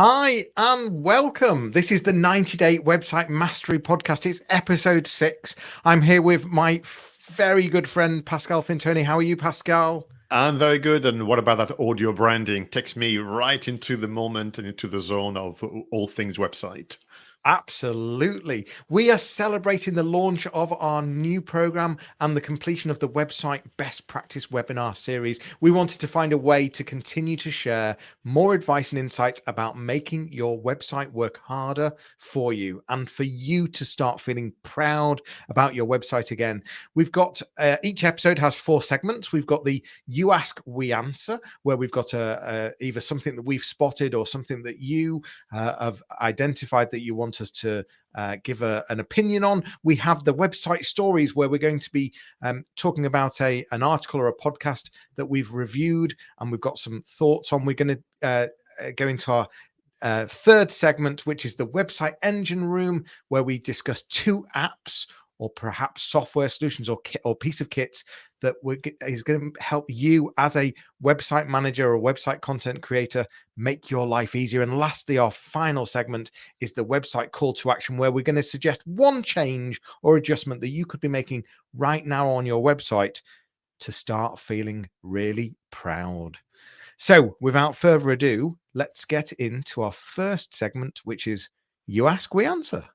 Hi and welcome. This is the 90-Day Website Mastery Podcast. It's episode 6. I'm here with my very good friend, Pascal Fintoni. How are you, Pascal? I'm very good. And what about that audio branding? Takes me right into the moment and into the zone of all things website. Absolutely. We are celebrating the launch of our new program and the completion of the website best practice webinar series. We wanted to find a way to continue to share more advice and insights about making your website work harder for you and for you to start feeling proud about your website again. We've got each episode has 4 segments. We've got the You Ask, We Answer, where we've got either something that we've spotted or something that you have identified that you want us to give an opinion on. We have the website stories where we're going to be talking about an article or a podcast that we've reviewed and we've got some thoughts on. We're going to go into our third segment, which is the website engine room, where we discuss 2 apps or perhaps software solutions or piece of kits that is going to help you as a website manager or website content creator make your life easier. And lastly, our final segment is the website call to action, where we're going to suggest one change or adjustment that you could be making right now on your website to start feeling really proud. So without further ado, let's get into our first segment, which is You Ask, We Answer.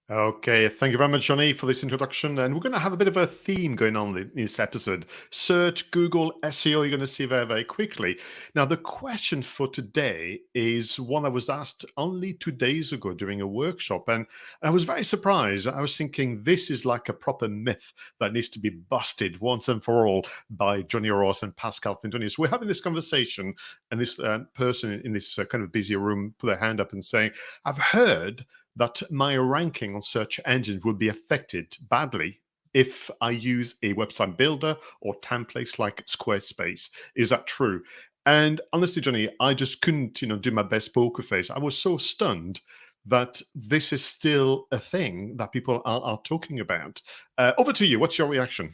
Okay, thank you very much, Johnny, for this introduction. And we're going to have a bit of a theme going on in this episode. Search, Google, SEO, you're going to see very, very quickly. Now, the question for today is one I was asked only 2 days ago during a workshop. And I was very surprised. I was thinking this is like a proper myth that needs to be busted once and for all by Johnny Ross and Pascal Fintoni. So we're having this conversation, and this person in this kind of busy room put their hand up and saying, I've heard that my ranking on search engines will be affected badly if I use a website builder or templates like Squarespace. Is that true? And honestly, Johnny, I just couldn't, do my best poker face. I was so stunned that this is still a thing that people are talking about. Over to you. What's your reaction?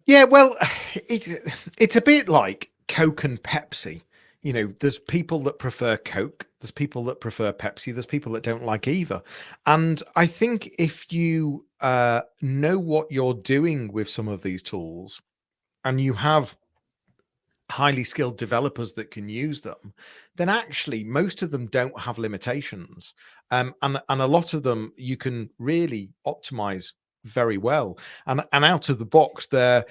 Yeah, well, it's a bit like Coke and Pepsi. There's people that prefer Coke, there's people that prefer Pepsi, there's people that don't like either. And I think if you know what you're doing with some of these tools and you have highly skilled developers that can use them, then actually most of them don't have limitations. And a lot of them you can really optimize very well. And out of the box, they're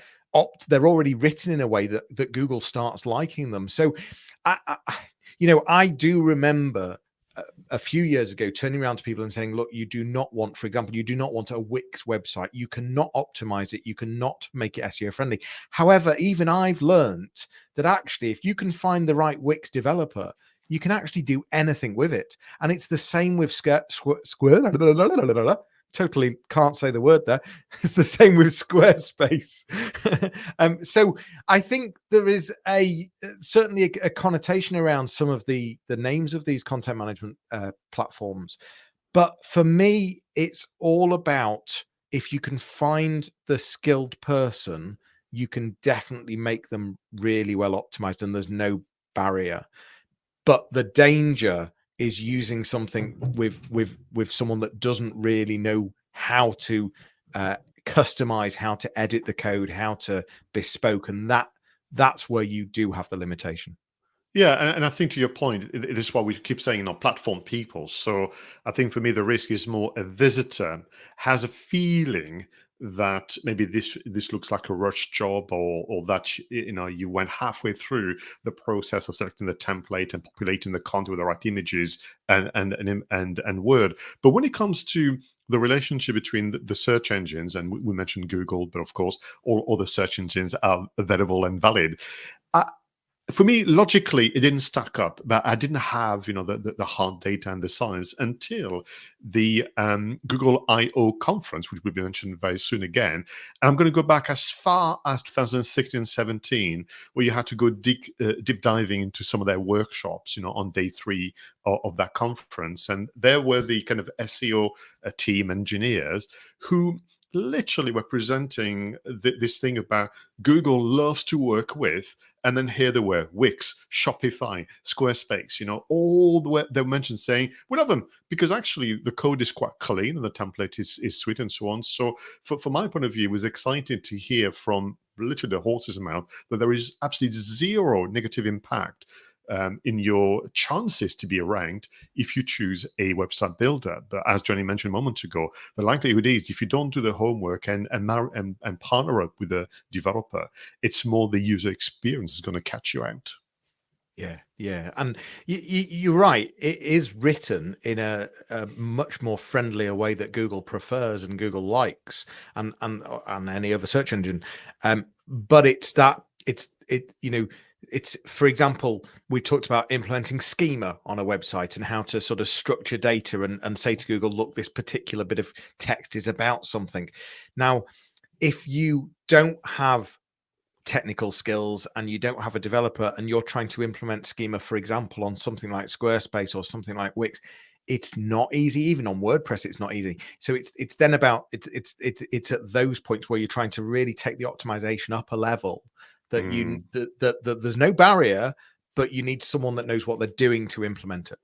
already written in a way that Google starts liking them. So I do remember a few years ago turning around to people and saying, look, you do not want, for example, you do not want a Wix website. You cannot optimize it. You cannot make it SEO friendly. However, even I've learned that actually, if you can find the right Wix developer, you can actually do anything with it. And it's the same with totally can't say the word there. It's the same with Squarespace. So I think there is certainly a connotation around some of the names of these content management platforms. But for me, it's all about, if you can find the skilled person, you can definitely make them really well optimized and there's no barrier. But the danger is using something with someone that doesn't really know how to customize, how to edit the code, how to bespoke, and that's where you do have the limitation. Yeah, and I think to your point, this is why we keep saying, platform people. So I think for me, the risk is more a visitor has a feeling that maybe this looks like a rush job, or that you went halfway through the process of selecting the template and populating the content with the right images and word. But when it comes to the relationship between the search engines, and we mentioned Google, but of course all the search engines are available and valid. For me, logically, it didn't stack up, but I didn't have, the hard data and the science until the Google I/O conference, which will be mentioned very soon again. And I'm going to go back as far as 2016 and 17, where you had to go deep diving into some of their workshops, on day 3 of that conference. And there were the kind of SEO team engineers who, literally we're presenting this thing about Google loves to work with, and then here they were: Wix, Shopify, Squarespace, all the way they mentioned saying we love them because actually the code is quite clean and the template is sweet and so on. So from my point of view, it was exciting to hear from literally the horse's mouth that there is absolutely zero negative impact in your chances to be ranked if you choose a website builder. But as Johnny mentioned a moment ago, the likelihood is if you don't do the homework and partner up with a developer, it's more the user experience is going to catch you out. Yeah, and you're right. It is written in a much more friendlier way that Google prefers and Google likes, and any other search engine. But it's for example, we talked about implementing schema on a website and how to sort of structure data and say to Google, look, this particular bit of text is about something. Now, if you don't have technical skills and you don't have a developer and you're trying to implement schema, for example, on something like Squarespace or something like Wix, it's not easy. Even on WordPress, it's not easy. So it's then about it's at those points where you're trying to really take the optimization up a level that that there's no barrier, but you need someone that knows what they're doing to implement it.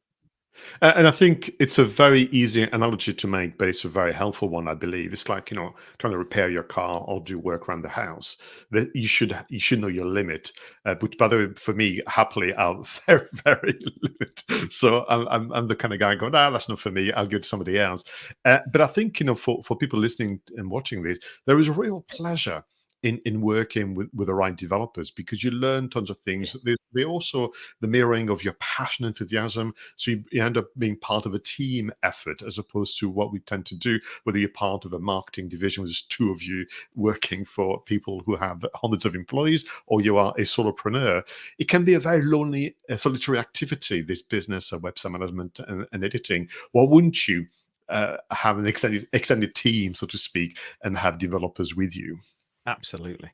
And I think it's a very easy analogy to make, but it's a very helpful one, I believe. It's like, trying to repair your car or do work around the house. That you should know your limit. But by the way, for me, happily, I'll very, very limit. So I'm the kind of guy going, that's not for me. I'll give it to somebody else. But I think, for people listening and watching this, there is a real pleasure in working with the right developers, because you learn tons of things. They also the mirroring of your passion, enthusiasm. So you end up being part of a team effort as opposed to what we tend to do, whether you're part of a marketing division with just two of you working for people who have hundreds of employees, or you are a solopreneur. It can be a very lonely, solitary activity, this business of website management and editing. Why wouldn't you have an extended team, so to speak, and have developers with you? Absolutely.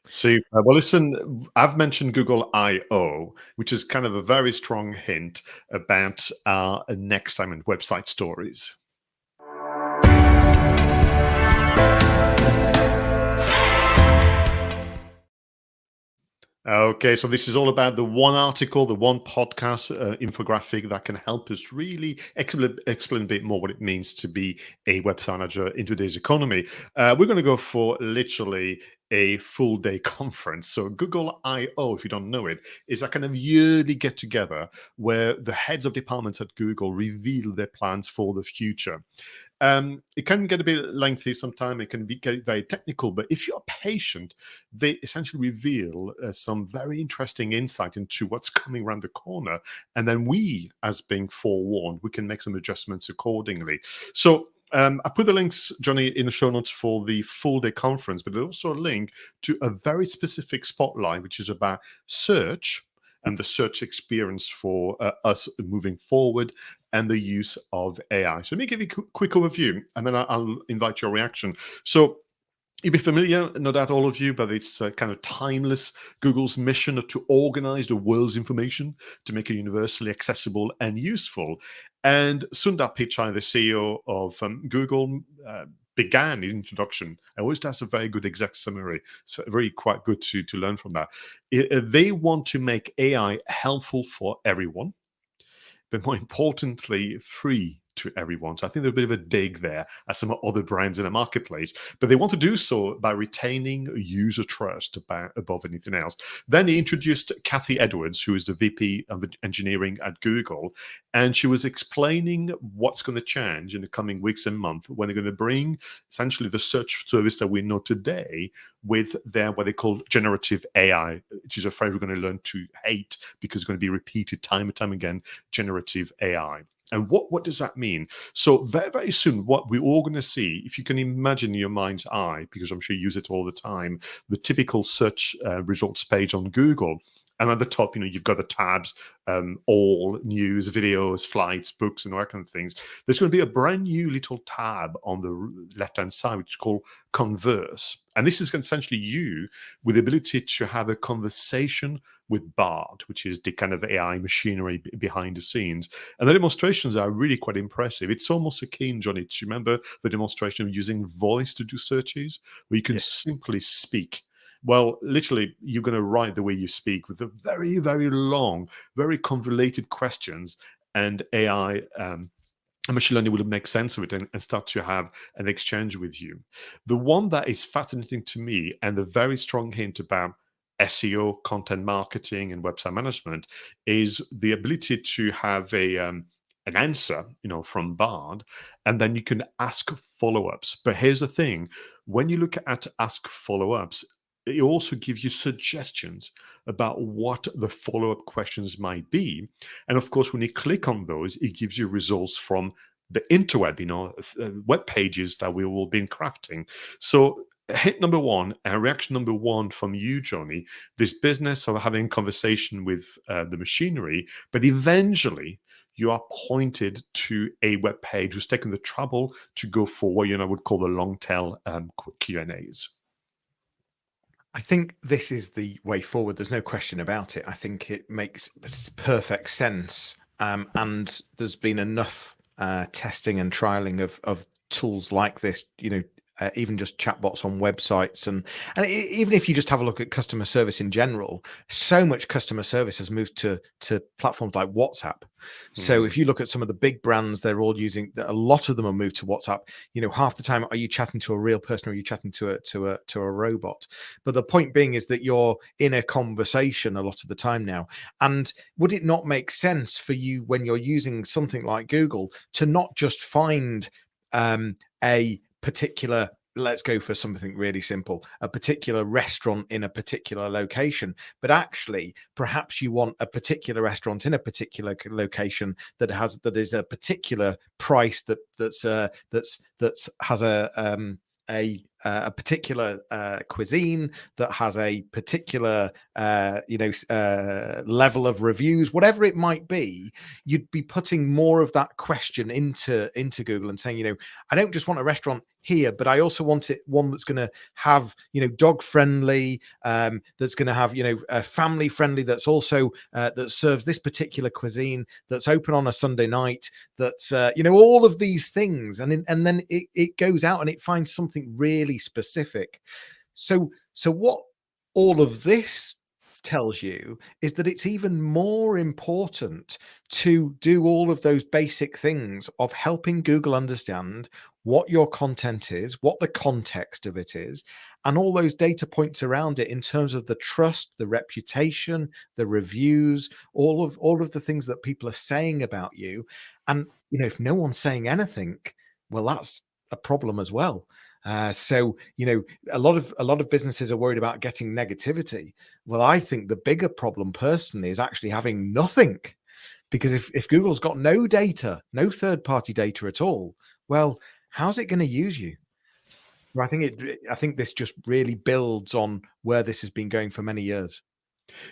Super. Well, listen, I've mentioned Google I/O, which is kind of a very strong hint about our next time in website stories. Okay, so this is all about the one article, the one podcast infographic that can help us really explain a bit more what it means to be a website manager in today's economy. We're going to go for literally a full day conference. So Google I/O, if you don't know it, is a kind of yearly get together where the heads of departments at Google reveal their plans for the future. It can get a bit lengthy sometimes. It can get very technical, but if you're patient, they essentially reveal some very interesting insight into what's coming around the corner. And then we, as being forewarned, we can make some adjustments accordingly. So I put the links, Johnny, in the show notes for the full day conference, but there's also a link to a very specific spotlight, which is about search and the search experience for us moving forward and the use of AI. So let me give you a quick overview, and then I'll invite your reaction. So you'll be familiar, no doubt all of you, but it's kind of timeless. Google's mission to organize the world's information to make it universally accessible and useful. And Sundar Pichai, the CEO of Google, began his introduction. I always does a very good exec summary. It's very quite good to learn from that. They want to make AI helpful for everyone, but more importantly, free to everyone. So I think there's a bit of a dig there as some other brands in the marketplace, but they want to do so by retaining user trust above anything else. Then he introduced Kathy Edwards, who is the VP of engineering at Google, and she was explaining what's going to change in the coming weeks and months when they're going to bring essentially the search service that we know today with their what they call generative AI, which is a phrase we're going to learn to hate because it's going to be repeated time and time again, generative AI. And what does that mean? So very, very soon, what we're all going to see, if you can imagine in your mind's eye, because I'm sure you use it all the time, the typical search results page on Google, And at the top, you've got the tabs, all news, videos, flights, books, and all that kind of things. There's going to be a brand new little tab on the left-hand side, which is called Converse. And this is essentially you with the ability to have a conversation with Bard, which is the kind of AI machinery behind the scenes. And the demonstrations are really quite impressive. It's almost akin, Johnny, to remember the demonstration of using voice to do searches, where you can simply speak. Well, literally, you're going to write the way you speak with a very, very long, very convoluted questions, and AI and machine learning will make sense of it and start to have an exchange with you. The one that is fascinating to me, and the very strong hint about SEO, content marketing, and website management, is the ability to have an answer, from Bard, and then you can ask follow-ups. But here's the thing: when you look at ask follow-ups, it also gives you suggestions about what the follow-up questions might be. And of course, when you click on those, it gives you results from the interweb, web pages that we will be crafting. So hit number one, and reaction number one from you, Johnny, this business of having conversation with the machinery, but eventually you are pointed to a web page who's taken the trouble to go for what I would call the long tail Q&As. I think this is the way forward. There's no question about it. I think it makes perfect sense. And there's been enough testing and trialing of tools like this, even just chatbots on websites. And even if you just have a look at customer service in general, so much customer service has moved to platforms like WhatsApp. So if you look at some of the big brands, they're all using, a lot of them are moved to WhatsApp. Half the time, are you chatting to a real person or are you chatting to a robot? But the point being is that you're in a conversation a lot of the time now. And would it not make sense for you, when you're using something like Google, to not just find a particular, let's go for something really simple, a particular restaurant in a particular location, but actually perhaps you want a particular restaurant in a particular location that is a particular price that has a particular cuisine, that has a particular level of reviews, whatever it might be. You'd be putting more of that question into Google and saying, I don't just want a restaurant here, but I also want one that's going to have dog friendly, that's going to have family friendly, that's also that serves this particular cuisine, that's open on a Sunday night, that's all of these things, and then it goes out and it finds something really specific. So what all of this tells you is that it's even more important to do all of those basic things of helping Google understand what your content is, what the context of it is, and all those data points around it in terms of the trust, the reputation, the reviews, all of the things that people are saying about you. And if no one's saying anything, well, that's a problem as well. So a lot of businesses are worried about getting negativity. Well, I think the bigger problem personally is actually having nothing, because if Google's got no data, no third-party data at all, well, how's it going to use you? I think this just really builds on where this has been going for many years.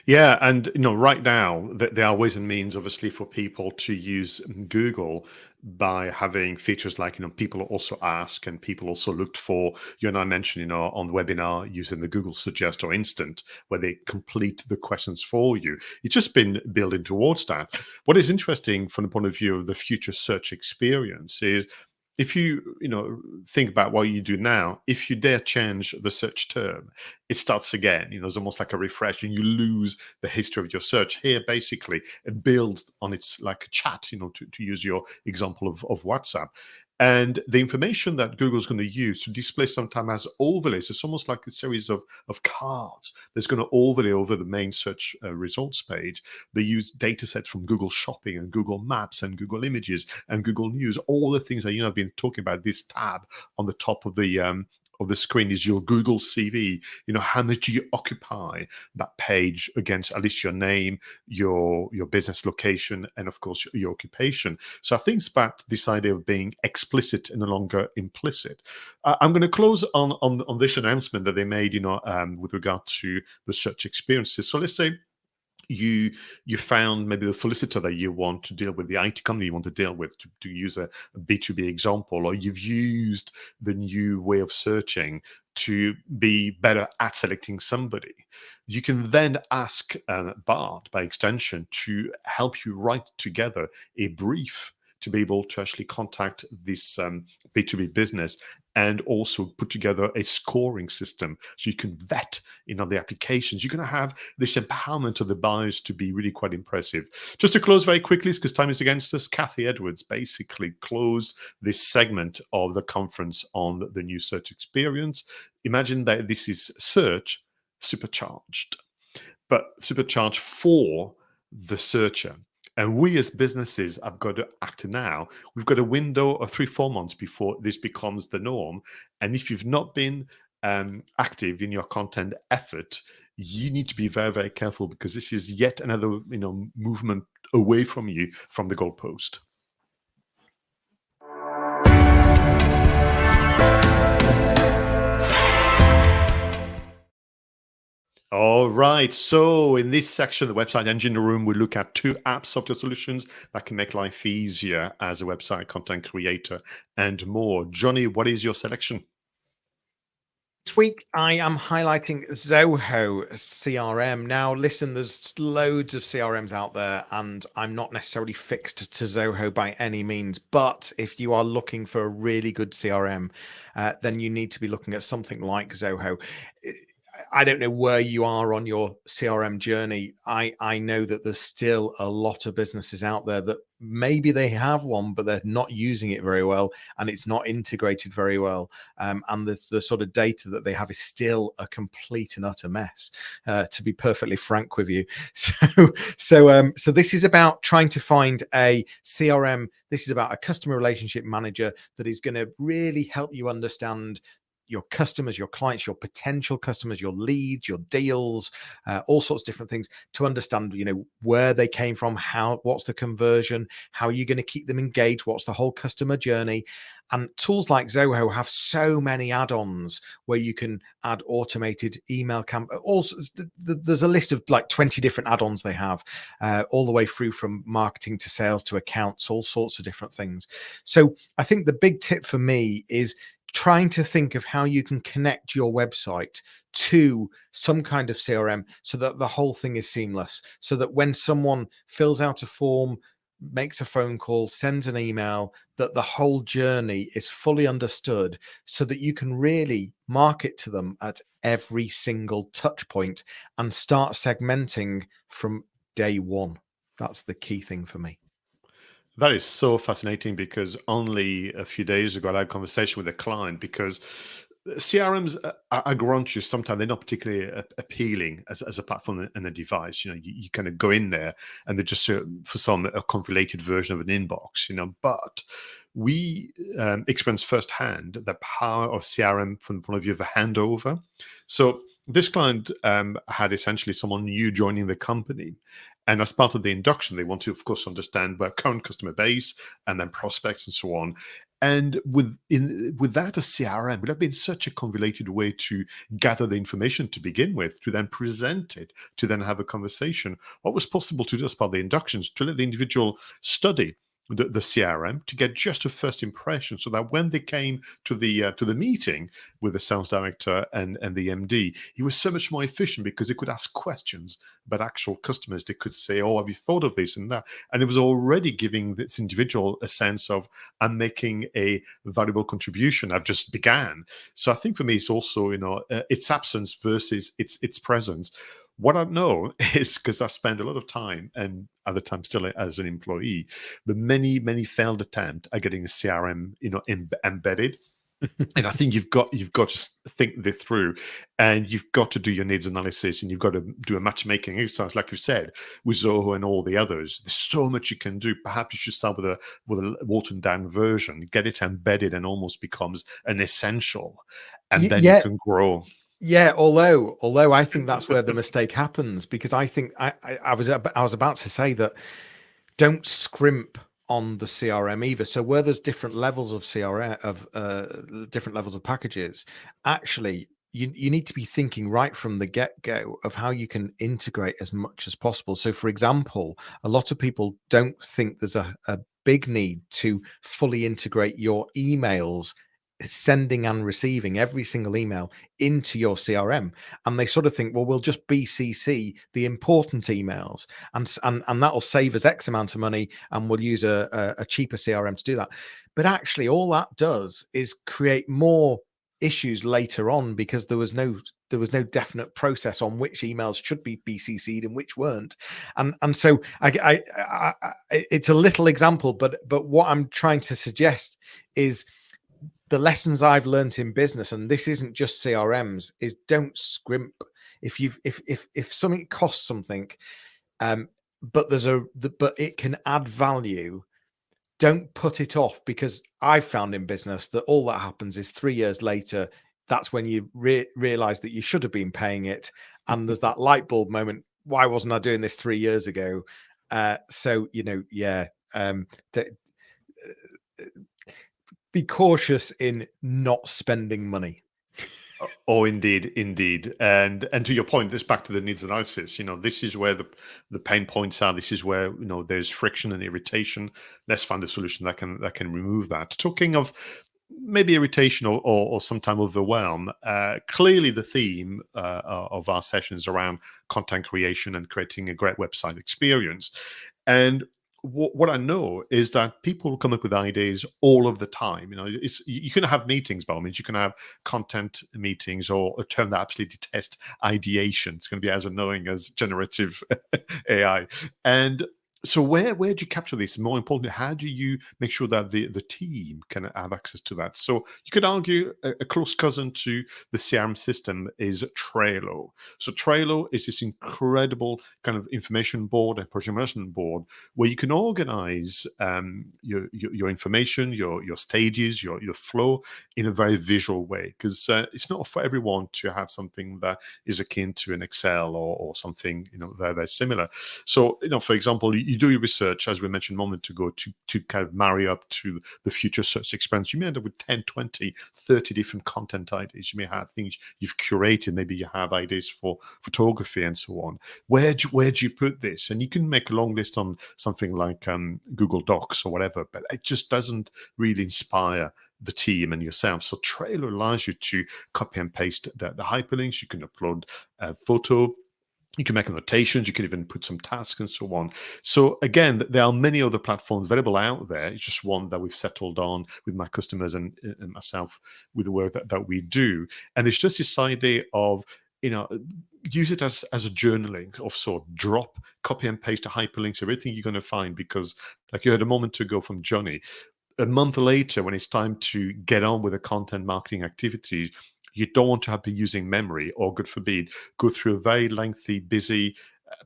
Yeah, and right now there are ways and means, obviously, for people to use Google by having features like people also ask, and people also looked for. You and I mentioned, on the webinar, using the Google Suggest or Instant, where they complete the questions for you. It's just been building towards that. What is interesting from the point of view of the future search experience is, if you think about what you do now, if you dare change the search term, it starts again. It's almost like a refresh, and you lose the history of your search. Here, basically, it builds on its like a chat, to use your example of WhatsApp. And the information that Google's going to use to display sometimes as overlays, it's almost like a series of cards that's going to overlay over the main search results page. They use data sets from Google Shopping and Google Maps and Google Images and Google News, all the things that have been talking about. This tab on the top of the screen is your Google CV. How much do you occupy that page against at least your name, your business location, and of course your occupation. So I think it's about this idea of being explicit and no longer implicit. I'm going to close on this announcement that they made, with regard to the search experiences. So let's say you found maybe the solicitor that you want to deal with, the IT company you want to deal with, to use a B2B example, or you've used the new way of searching to be better at selecting somebody. You can then ask Bard, by extension, to help you write together a brief to be able to actually contact this B2B business, and also put together a scoring system so you can vet the applications. You're going to have this empowerment of the buyers to be really quite impressive. Just to close very quickly, because time is against us, Kathy Edwards basically closed this segment of the conference on the new search experience. Imagine that this is search supercharged, but supercharged for the searcher. And we as businesses have got to act now. We've got a window of 3-4 months before this becomes the norm. And if you've not been active in your content effort, you need to be very, very careful, because this is yet another movement away from you from the goalpost. All right. So in this section of the Website Engine Room, we look at 2 app software solutions that can make life easier as a website content creator and more. Johnny, what is your selection? This week, I am highlighting Zoho CRM. Now, listen, there's loads of CRMs out there, and I'm not necessarily fixed to Zoho by any means. But if you are looking for a really good CRM, then you need to be looking at something like Zoho. I don't know where you are on your CRM journey. I know that there's still a lot of businesses out there that maybe they have one, but they're not using it very well, and it's not integrated very well. And the sort of data that they have is still a complete and utter mess, to be perfectly frank with you. So this is about trying to find a CRM. This is about a customer relationship manager that is going to really help you understand your customers, your clients, your potential customers, your leads, your deals, all sorts of different things, to understand, where they came from, what's the conversion, how are you going to keep them engaged, what's the whole customer journey. And tools like Zoho have so many add-ons where you can add automated email also, there's a list of like 20 different add-ons they have, all the way through from marketing to sales to accounts, all sorts of different things. So I think the big tip for me is trying to think of how you can connect your website to some kind of CRM so that the whole thing is seamless, so that when someone fills out a form, makes a phone call, sends an email, that the whole journey is fully understood, so that you can really market to them at every single touch point and start segmenting from day one. That's the key thing for me. That is so fascinating, because only a few days ago I had a conversation with a client, because CRMs, I grant you, sometimes they're not particularly appealing as a platform and a device. You kind of go in there and they're just, for some, a configurated version of an inbox. But we experience firsthand the power of CRM from the point of view of a handover. So this client had essentially someone new joining the company. And as part of the induction, they want to, of course, understand their current customer base and then prospects and so on. And with that, a CRM would have been such a convoluted way to gather the information to begin with, to then present it, to then have a conversation. What was possible to do as part of the inductions, to let the individual study the CRM to get just a first impression, so that when they came to the meeting with the sales director and the MD, he was so much more efficient, because he could ask questions about actual customers. They could say, "Oh, have you thought of this and that?" And it was already giving this individual a sense of, I'm making a valuable contribution. I've just began. So I think for me, it's also its absence versus its presence. What I know is, because I spend a lot of time, and other times still as an employee, the many failed attempt at getting a CRM, embedded. And I think you've got to think this through, and you've got to do your needs analysis, and you've got to do a matchmaking exercise, like you said, with Zoho and all the others. There's so much you can do. Perhaps you should start with a watered down version, get it embedded, and almost becomes an essential, and then you can grow. Yeah, although I think that's where the mistake happens, because I think I was about to say that don't scrimp on the CRM either. So where there's different levels of CRM, of different levels of packages, actually you need to be thinking right from the get-go of how you can integrate as much as possible. So, for example, a lot of people don't think there's a big need to fully integrate your emails, sending and receiving every single email into your CRM, and they sort of think, well, we'll just BCC the important emails, and that'll save us X amount of money, and we'll use a cheaper CRM to do that. But actually, all that does is create more issues later on, because there was no definite process on which emails should be BCC'd and which weren't. And so it's a little example, but what I'm trying to suggest is the lessons I've learned in business, and this isn't just CRMs, is don't scrimp. If something costs something, but but it can add value, don't put it off, because I've found in business that all that happens is 3 years later, that's when you realize that you should have been paying it. And there's that light bulb moment. Why wasn't I doing this 3 years ago? So, yeah, d- be cautious in not spending money. Oh, indeed, indeed, and to your point, this back to the needs analysis. This is where the pain points are. This is where there's friction and irritation. Let's find a solution that can remove that. Talking of maybe irritation or sometime overwhelm, clearly the theme of our sessions around content creation and creating a great website experience. And what I know is that people come up with ideas all of the time. You can have meetings, by all means. You can have content meetings, or a term that I absolutely detest, ideation. It's going to be as annoying as generative AI. And so where do you capture this? More importantly, how do you make sure that the team can have access to that? So you could argue a close cousin to the CRM system is Trello. So Trello is this incredible kind of information board and project management board where you can organize your information, your stages, your flow in a very visual way, because it's not for everyone to have something that is akin to an Excel or something very, very similar. So for example, you do your research, as we mentioned a moment ago, to kind of marry up to the future search experience. You may end up with 10, 20, 30 different content ideas. You may have things you've curated. Maybe you have ideas for photography and so on. Where do you put this? And you can make a long list on something like Google Docs or whatever, but it just doesn't really inspire the team and yourself. So Trello allows you to copy and paste the hyperlinks. You can upload a photo. You can make annotations. You can even put some tasks and so on. So again, there are many other platforms available out there. It's just one that we've settled on with my customers and myself with the work that we do. And it's just this idea of use it as a journaling of sort. Drop, copy and paste the hyperlinks, everything you're going to find, because like you heard a moment ago from Johnny, a month later, when it's time to get on with the content marketing activities, you don't want to have to be using memory, or, God forbid, go through a very lengthy, busy,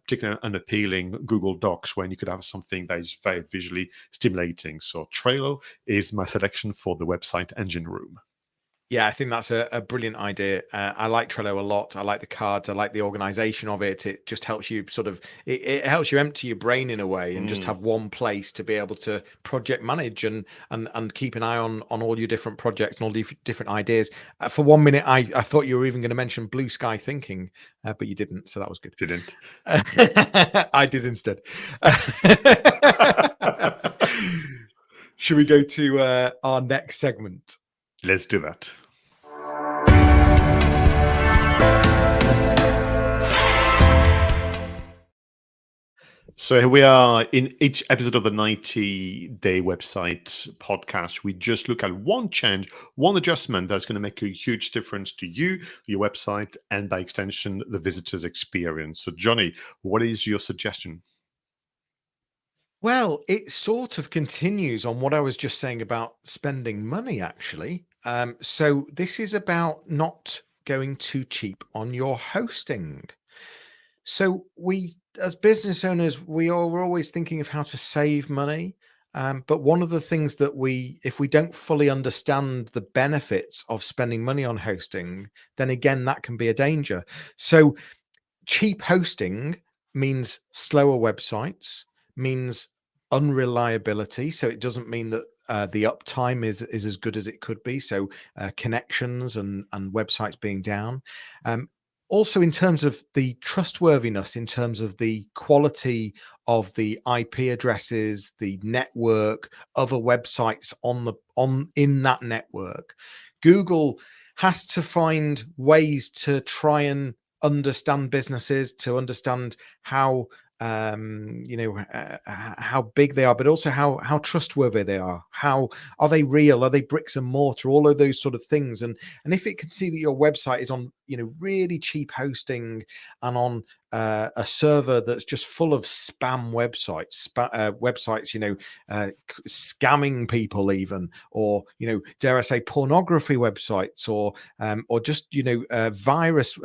particularly unappealing Google Docs when you could have something that is very visually stimulating. So Trello is my selection for the website engine room. Yeah, I think that's a brilliant idea. I like Trello a lot. I like the cards. I like the organization of it. It just helps you it helps you empty your brain in a way, and just have one place to be able to project manage and keep an eye on all your different projects and all the different ideas. For 1 minute, I thought you were even going to mention blue sky thinking, but you didn't. So that was good. Didn't. I did instead. Should we go to our next segment? Let's do that. So here we are. In each episode of the 90-day website podcast, we just look at one change, one adjustment that's going to make a huge difference to you, your website, and by extension, the visitor's experience. So Johnny, what is your suggestion? Well, it sort of continues on what I was just saying about spending money, actually. So this is about not going too cheap on your hosting. So we, as business owners, we're always thinking of how to save money. But one of the things that if we don't fully understand the benefits of spending money on hosting, then again, that can be a danger. So cheap hosting means slower websites, means unreliability. So it doesn't mean that the uptime is as good as it could be. So connections and websites being down. Also, in terms of the trustworthiness, in terms of the quality of the IP addresses, the network, other websites in that network, Google has to find ways to try and understand businesses, to understand how how big they are, but also how trustworthy they are. How are they real? Are they bricks and mortar? All of those sort of things. And if it can see that your website is on really cheap hosting and on a server that's just full of spam websites, scamming people even, or dare I say pornography websites, or just virus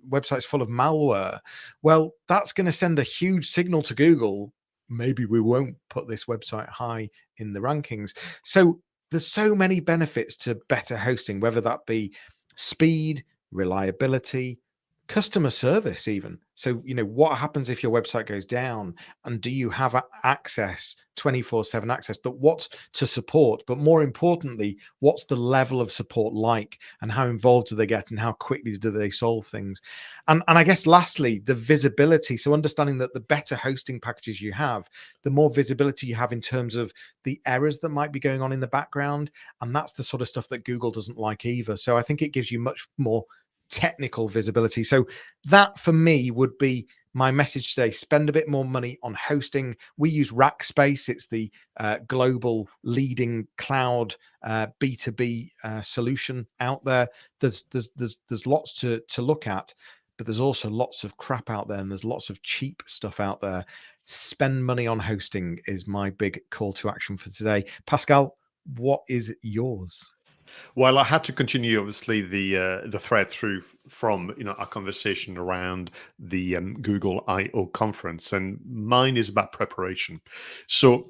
websites full of malware. Well, that's going to send a huge signal to Google. Maybe we won't put this website high in the rankings. So there's so many benefits to better hosting, whether that be speed, reliability, customer service even. So what happens if your website goes down, and do you have access, 24/7 access, but what's to support? But more importantly, what's the level of support like, and how involved do they get, and how quickly do they solve things? And I guess lastly, the visibility. So understanding that the better hosting packages you have, the more visibility you have in terms of the errors that might be going on in the background. And that's the sort of stuff that Google doesn't like either. So I think it gives you much more technical visibility. So that for me would be my message today. Spend a bit more money on hosting. We use Rackspace. It's the global leading cloud B2B solution out there. There's lots to look at, but there's also lots of crap out there, and there's lots of cheap stuff out there. Spend money on hosting is my big call to action for today. Pascal, what is yours? Well, I had to continue, obviously, the thread through from our conversation around the Google I/O conference, and mine is about preparation. So,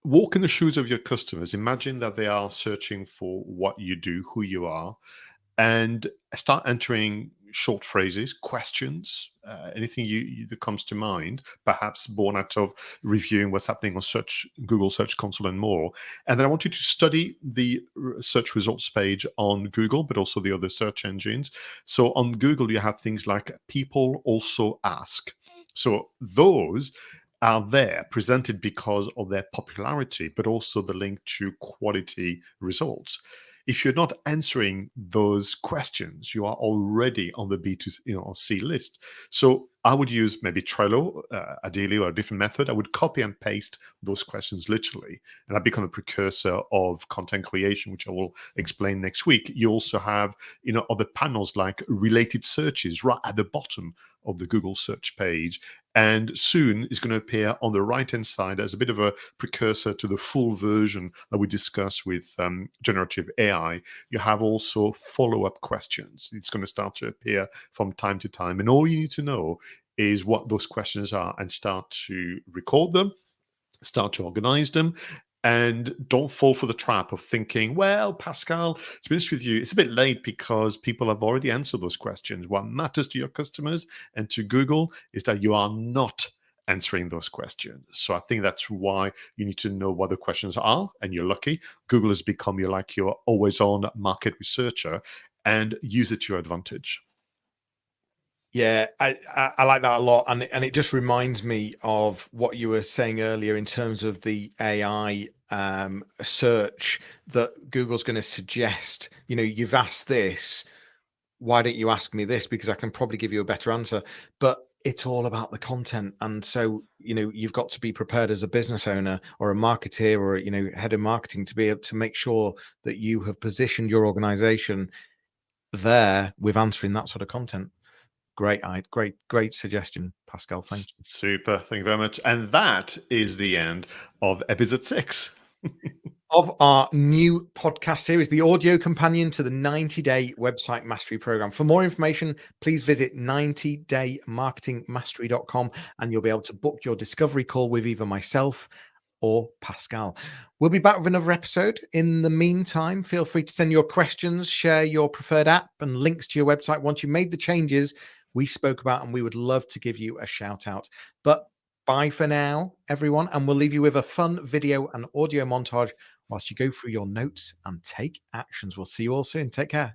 walk in the shoes of your customers. Imagine that they are searching for what you do, who you are, and start entering short phrases, questions, anything that comes to mind, perhaps born out of reviewing what's happening on Google Search Console and more. And then I want you to study the search results page on Google, but also the other search engines. So on Google, you have things like people also ask. So those are there presented because of their popularity, but also the link to quality results. If you're not answering those questions, you are already on the B2C list. So I would use maybe Trello, ideally, or a different method. I would copy and paste those questions literally, and that become a precursor of content creation, which I will explain next week. You also have, other panels like related searches right at the bottom of the Google search page. And soon is going to appear on the right-hand side as a bit of a precursor to the full version that we discussed with generative AI. You have also follow-up questions. It's going to start to appear from time to time. And all you need to know is what those questions are and start to record them, start to organize them. And don't fall for the trap of thinking, well, Pascal, to be honest with you, it's a bit late because people have already answered those questions. What matters to your customers and to Google is that you are not answering those questions. So I think that's why you need to know what the questions are, and you're lucky. Google has become your always-on market researcher, and use it to your advantage. Yeah, I like that a lot, and it just reminds me of what you were saying earlier in terms of the AI search that Google's going to suggest. You've asked this, why don't you ask me this? Because I can probably give you a better answer. But it's all about the content, and so you've got to be prepared as a business owner or a marketeer or head of marketing to be able to make sure that you have positioned your organization there with answering that sort of content. Great suggestion, Pascal. Thank you. Super. Thank you very much. And that is the end of episode 6 of our new podcast series, the audio companion to the 90-day website mastery program. For more information, please visit 90daymarketingmastery.com, and you'll be able to book your discovery call with either myself or Pascal. We'll be back with another episode. In the meantime, feel free to send your questions, share your preferred app and links to your website once you made the changes we spoke about, and we would love to give you a shout out. But Bye for now, everyone, and we'll leave you with a fun video and audio montage whilst you go through your notes and take actions. We'll see you all soon. Take care.